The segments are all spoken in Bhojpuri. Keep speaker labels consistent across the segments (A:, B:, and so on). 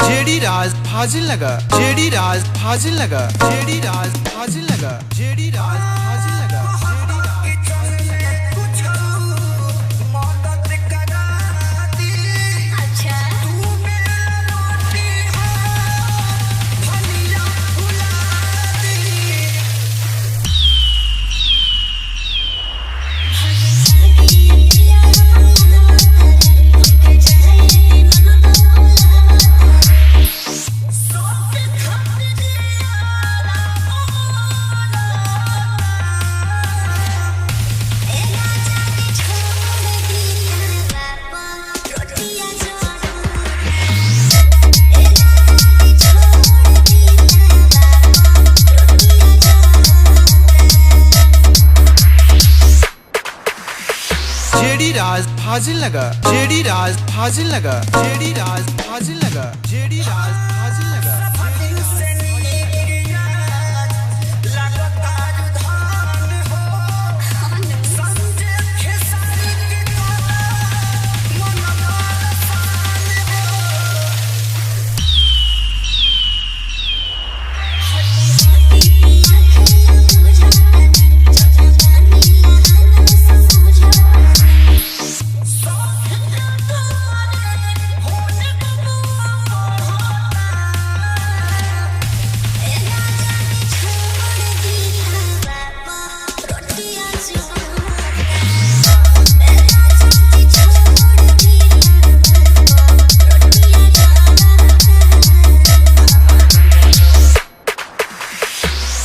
A: जेडी राज फाजिल नगर, जेडी राज फाजिल नगर, जेडी राज फाजिल नगर, जेडी राज फाजिल नगर, जेडी राज फाजिल नगर। जेडी राज फाजिल नगर, जेडी राज फाजिल नगर, जेडी राज फाजिल नगर, जेडी राज फाजिल नगर।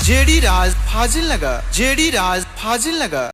A: जेडी राज फाजिल नगर, जेडी राज फाजिल नगर।